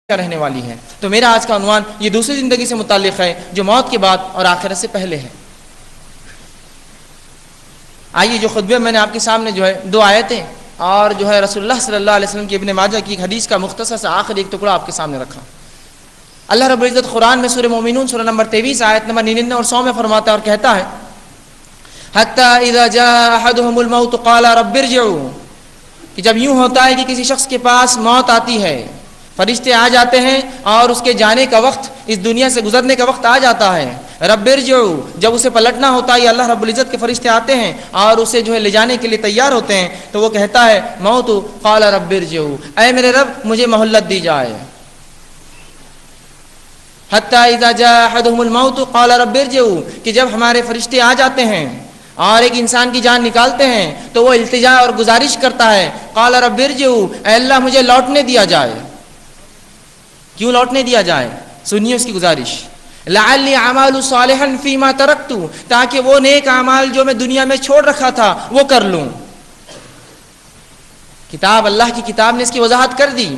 رہنے والی ہے۔ تو میرا آج کا عنوان یہ دوسری زندگی سے متعلق ہے جو موت کے بعد اور آخرت سے پہلے ہے۔ آئیے جو خطبے میں نے آپ کے سامنے جو ہے دو آیتیں اور جو ہے رسول اللہ صلی اللہ علیہ وسلم کی ابن ماجہ کی ایک حدیث کا مختصر سا آخر ایک ٹکڑا آپ کے سامنے رکھا۔ اللہ رب العزت قرآن میں سورہ مومنون سورہ نمبر 23 آیت نمبر 99 اور 100 میں فرماتا ہے اور کہتا ہے حَتَّى إِذَا جَاءَ أَحَدُهُمُ الْمَوْتُ قَالَ رَبِّ ارْجِعُونِ، کہ جب یوں ہوتا ہے کہ کسی شخص کے پاس موت آتی ہے، فرشتے آ جاتے ہیں اور اس کے جانے کا وقت، اس دنیا سے گزرنے کا وقت آ جاتا ہے، رب ارجعوا، جب اسے پلٹنا ہوتا ہے اللہ رب العزت کے فرشتے آتے ہیں اور اسے جو ہے لے جانے کے لیے تیار ہوتے ہیں، تو وہ کہتا ہے موت قال رب ارجعوا، اے میرے رب مجھے مہلت دی جائے۔ حتی اذا جاء احدهم الموت قال رب ارجعوا، کہ جب ہمارے فرشتے آ جاتے ہیں اور ایک انسان کی جان نکالتے ہیں تو وہ التجا اور گزارش کرتا ہے قال رب ارجعوا، اے اللہ مجھے لوٹنے دیا جائے۔ کیوں لوٹنے دیا جائے؟ سنیے اس کی گزارش، لعلی اعمال صالحا فیما ترکت، تاکہ وہ نیک اعمال جو میں دنیا میں چھوڑ رکھا تھا وہ کر لوں۔ کتاب اللہ کی کتاب نے اس کی وضاحت کر دی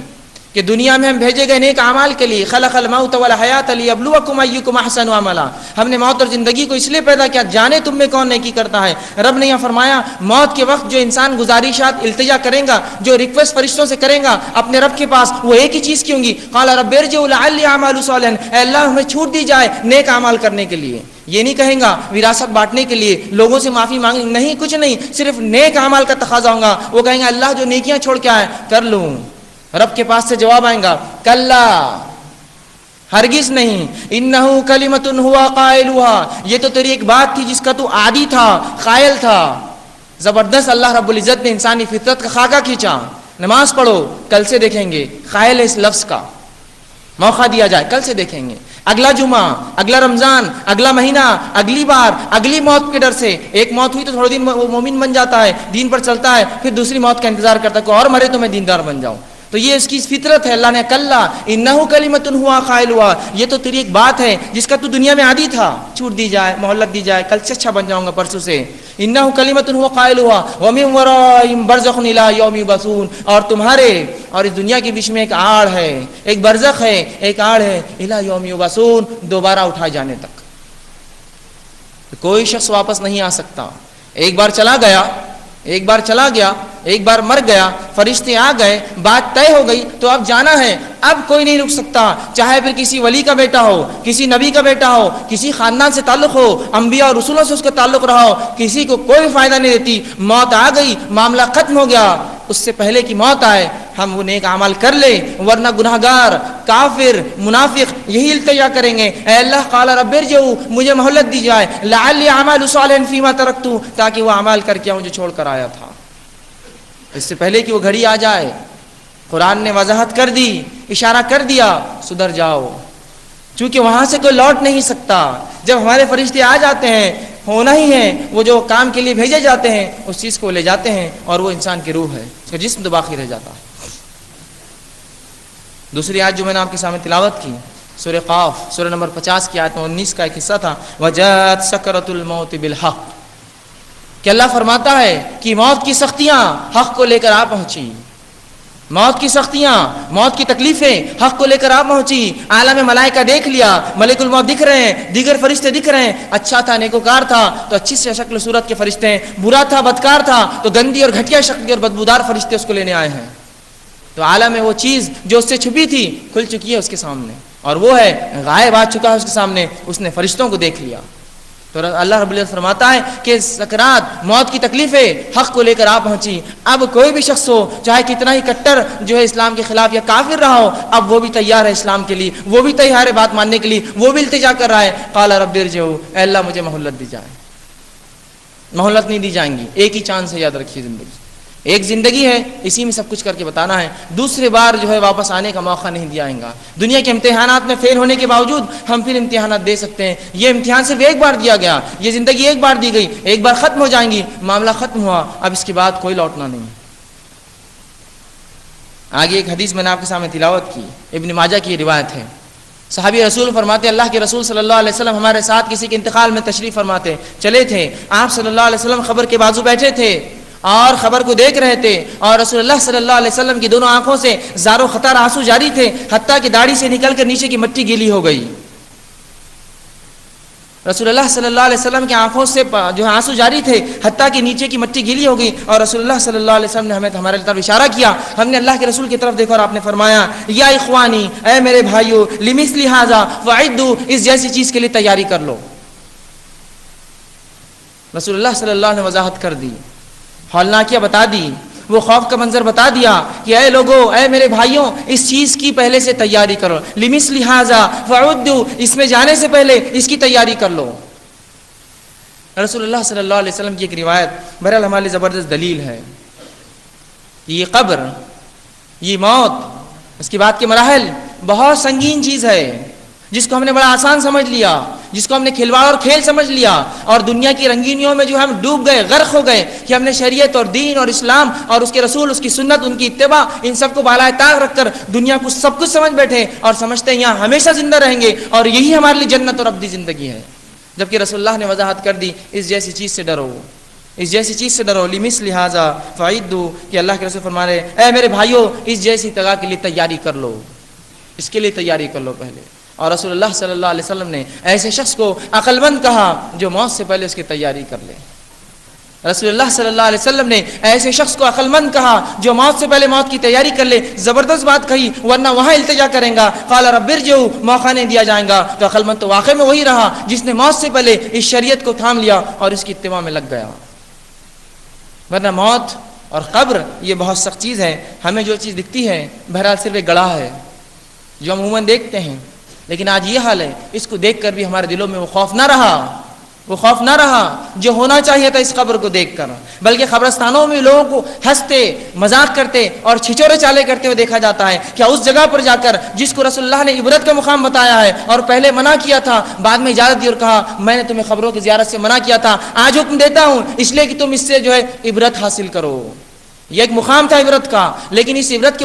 کہ دنیا میں ہم بھیجے گئے نیک اعمال کے لیے، خلق الموت والحیات لیبلوکم ایکم احسن عملا، ہم نے موت اور زندگی کو اس لیے پیدا کیا جانے تم میں کون نیکی کرتا ہے۔ رب نے یہ فرمایا موت کے وقت جو انسان گزارشات التجا کرے گا، جو ریکویسٹ فرشتوں سے کرے گا اپنے رب کے پاس، وہ ایک ہی چیز کی ہوں گی، قال رب ارجعوا لعلی اعمال صالحا، اے اللہ ہمیں چھوٹ دی جائے نیک اعمال کرنے کے لیے۔ یہ نہیں کہیں گا وراثت بانٹنے کے لیے، لوگوں سے معافی مانگیں، نہیں، کچھ نہیں، صرف نیک اعمال کا تقاضا ہوگا۔ وہ کہیں گے اللہ جو نیکیاں چھوڑ کے آئے کر لوں۔ رب کے پاس سے جواب آئیں گا کلا، ہرگز نہیں، انہو کلمۃ ہوا قائلها، یہ تو تیری ایک بات تھی جس کا تو عادی تھا، قائل تھا۔ زبردست اللہ رب العزت نے انسانی فطرت کا خاکہ کھینچا۔ نماز پڑھو، کل سے دیکھیں گے، قائل ہے اس لفظ کا، موقع دیا جائے کل سے دیکھیں گے، اگلا جمعہ، اگلا رمضان، اگلا مہینہ، اگلی بار، اگلی موت کے ڈر سے، ایک موت ہوئی تو تھوڑے دن وہ مومن بن جاتا ہے، دین پر چلتا ہے، پھر دوسری موت کا انتظار کرتا ہے، کوئی اور مرے تو میں دیندار بن جاؤں۔ تو یہ اس کی فطرت ہے۔ اللہ نے کلا انہو کلمۃ ہوا قائلها، یہ تو تیری ایک بات ہے جس کا تو دنیا میں عادی تھا، چھوٹ دی جائے، مہلت دی جائے، کل سے اچھا بن جاؤں گا پرسوں سے۔ انہو کلمۃ ہوا قائلها ومن ورائہم برزخ الی یوم یبعثون، اور تمہارے اور اس دنیا کے بیچ میں ایک آڑ ہے، ایک برزخ ہے، ایک آڑ ہے، الی یوم یبعثون، دوبارہ اٹھائے جانے تک۔ کوئی شخص واپس نہیں آ سکتا، ایک بار چلا گیا، ایک بار چلا گیا، ایک بار مر گیا، فرشتے آ گئے، بات طے ہو گئی تو اب جانا ہے، اب کوئی نہیں رک سکتا، چاہے پھر کسی ولی کا بیٹا ہو، کسی نبی کا بیٹا ہو، کسی خاندان سے تعلق ہو، انبیاء اور رسولوں سے اس کا تعلق رہا ہو، کسی کو کوئی فائدہ نہیں دیتی، موت آ گئی، معاملہ ختم ہو گیا۔ اس سے پہلے کی موت آئے ہم وہ نیک اعمال کر لیں، ورنہ گناہگار، کافر، منافق یہی التجا کریں گے، اے اللہ قال رب ارجعوا، مجھے مہلت دی جائے، لعلی اعمال صالحا فیما ترکت، تاکہ وہ اعمال کر کے مجھے چھوڑ کر آیا تھا۔ اس سے پہلے کہ وہ گھڑی آ جائے قرآن نے وضاحت کر دی، اشارہ کر دیا، سدھر جاؤ، چونکہ وہاں سے کوئی لوٹ نہیں سکتا۔ جب ہمارے فرشتے آ جاتے ہیں، ہونا ہی ہے، وہ جو کام کے لیے بھیجے جاتے ہیں اس چیز کو لے جاتے ہیں، اور وہ انسان کی روح ہے، اس کا جسم تو باقی رہ جاتا ہے۔ دوسری آیت جو میں نے آپ کے سامنے تلاوت کی سورہ قاف سورہ نمبر 50 کی آیت 19 کا ایک حصہ تھا، وجاءت سکرۃ الموت بالحق، کہ اللہ فرماتا ہے کہ موت کی سختیاں حق کو لے کر آ پہنچی، موت کی سختیاں، موت کی تکلیفیں حق کو لے کر آ پہنچی۔ عالم ملائکہ دیکھ لیا، ملک الموت دکھ رہے ہیں، دیگر فرشتے دکھ رہے ہیں، اچھا تھا، نیکوکار تھا تو اچھی سے شکل صورت کے فرشتے ہیں، برا تھا، بدکار تھا تو گندی اور گھٹیا شکل کے اور بدبودار فرشتے اس کو لینے آئے ہیں۔ تو عالم میں وہ چیز جو اس سے چھپی تھی کھل چکی ہے اس کے سامنے، اور وہ ہے غائب آ چکا ہے اس کے سامنے، اس نے فرشتوں کو دیکھ لیا۔ تو اللہ رب العزت فرماتا ہے کہ سکرات، موت کی تکلیفیں حق کو لے کر آ پہنچی۔ اب کوئی بھی شخص ہو، چاہے کتنا ہی کٹر جو ہے اسلام کے خلاف یا کافر رہا ہو، اب وہ بھی تیار ہے اسلام کے لیے، وہ بھی تیار ہے بات ماننے کے لیے، وہ بھی التجا کر رہا ہے، قال رب ارجعوا، اے اللہ مجھے مہلت دی جائے۔ مہلت نہیں دی جائیں گی، ایک ہی چانس ہے، یاد رکھیے، زندگی ایک زندگی ہے، اسی میں سب کچھ کر کے بتانا ہے، دوسری بار جو ہے واپس آنے کا موقع نہیں دیا جائے گا۔ دنیا کے امتحانات میں فیل ہونے کے باوجود ہم پھر امتحانات دے سکتے ہیں، یہ امتحان صرف ایک بار دیا گیا، یہ زندگی ایک بار دی گئی، ایک بار ختم ہو جائیں گی، معاملہ ختم ہوا، اب اس کے بعد کوئی لوٹنا نہیں۔ آگے ایک حدیث میں نے آپ کے سامنے تلاوت کی، ابن ماجہ کی روایت ہے، صحابی رسول فرماتے اللہ کے رسول صلی اللہ علیہ وسلم ہمارے ساتھ کسی کے انتقال میں تشریف فرماتے چلے تھے، آپ صلی اللہ علیہ وسلم خبر کے بازو بیٹھے تھے، اور خبر کو دیکھ رہے تھے، اور رسول اللہ صلی اللہ علیہ وسلم کی دونوں آنکھوں سے زار و خطار آنسو جاری تھے، حتیٰ کہ داڑھی سے نکل کر نیچے کی مٹی گیلی ہو گئی۔ رسول اللہ صلی اللہ علیہ وسلم کی آنکھوں سے جو ہے آنسو جاری تھے، حتیٰ کہ نیچے کی مٹی گیلی ہو گئی، اور رسول اللہ صلی اللہ علیہ وسلم نے ہمارے طرف اشارہ کیا۔ ہم نے اللہ کے رسول کی طرف دیکھا اور آپ نے فرمایا، یا اخوانی، اے میرے بھائیو، لمثل ھذا فاعدوا، اس جیسی چیز کے لیے تیاری کر لو۔ رسول اللہ صلی اللہ علیہ وسلم نے وضاحت کر دی، ہولناکیہ بتا دی، وہ خوف کا منظر بتا دیا کہ اے لوگو، اے میرے بھائیوں، اس چیز کی پہلے سے تیاری کرو، لمثل ھذا فاعدوا، اس میں جانے سے پہلے اس کی تیاری کر لو۔ رسول اللہ صلی اللہ علیہ وسلم کی ایک روایت بہرحال ہمارے لیے زبردست دلیل ہے کہ یہ قبر، یہ موت، اس کے بعد کے مراحل بہت سنگین چیز ہے، جس کو ہم نے بڑا آسان سمجھ لیا، جس کو ہم نے کھلواڑ اور کھیل سمجھ لیا، اور دنیا کی رنگینیوں میں جو ہم ڈوب گئے، غرق ہو گئے کہ ہم نے شریعت اور دین اور اسلام اور اس کے رسول، اس کی سنت، ان کی اتباع، ان سب کو بالائے طاق رکھ کر دنیا کو سب کچھ سمجھ بیٹھے اور سمجھتے ہیں یہاں ہمیشہ زندہ رہیں گے اور یہی ہمارے لیے جنت اور ابدی زندگی ہے۔ جبکہ رسول اللہ نے وضاحت کر دی، اس جیسی چیز سے ڈرو، اس جیسی چیز سے ڈرو، لمثل ھذا فاعدوا، کہ اللہ کے رسول فرما رہے، اے میرے بھائیوں، اس جیسی تگا کے لیے تیاری کر لو، اس کے لیے تیاری کر لو پہلے۔ اور رسول اللہ صلی اللہ علیہ وسلم نے ایسے شخص کو عقل مند کہا جو موت سے پہلے اس کی تیاری کر لے۔ رسول اللہ صلی اللہ علیہ وسلم نے ایسے شخص کو عقل مند کہا جو موت سے پہلے موت کی تیاری کر لے۔ زبردست بات کہی، ورنہ وہاں التجا کریں گا، قال رب ارجعوا، موقع نہیں دیا جائے گا۔ تو عقل مند تو واقع میں وہی رہا جس نے موت سے پہلے اس شریعت کو تھام لیا اور اس کی اتباع میں لگ گیا۔ ورنہ موت اور قبر یہ بہت سخت چیز ہے۔ ہمیں جو چیز دکھتی ہے بہرحال صرف ایک گڑھا ہے جو ہم عموماً دیکھتے ہیں، لیکن آج یہ حال ہے، اس کو دیکھ کر بھی ہمارے دلوں میں وہ خوف نہ رہا، وہ خوف نہ رہا جو ہونا چاہیے تھا اس قبر کو دیکھ کر، بلکہ قبرستانوں میں لوگوں کو ہنستے، مذاق کرتے اور چھچورے چالے کرتے ہوئے دیکھا جاتا ہے۔ کیا اس جگہ پر جا کر جس کو رسول اللہ نے عبرت کا مقام بتایا ہے اور پہلے منع کیا تھا، بعد میں اجازت دی اور کہا میں نے تمہیں قبروں کی زیارت سے منع کیا تھا، آج حکم دیتا ہوں اس لیے کہ تم اس سے جو ہے عبرت حاصل کرو۔ یہ ایک مقام تھا عبرت کا، لیکن اس عبرت کے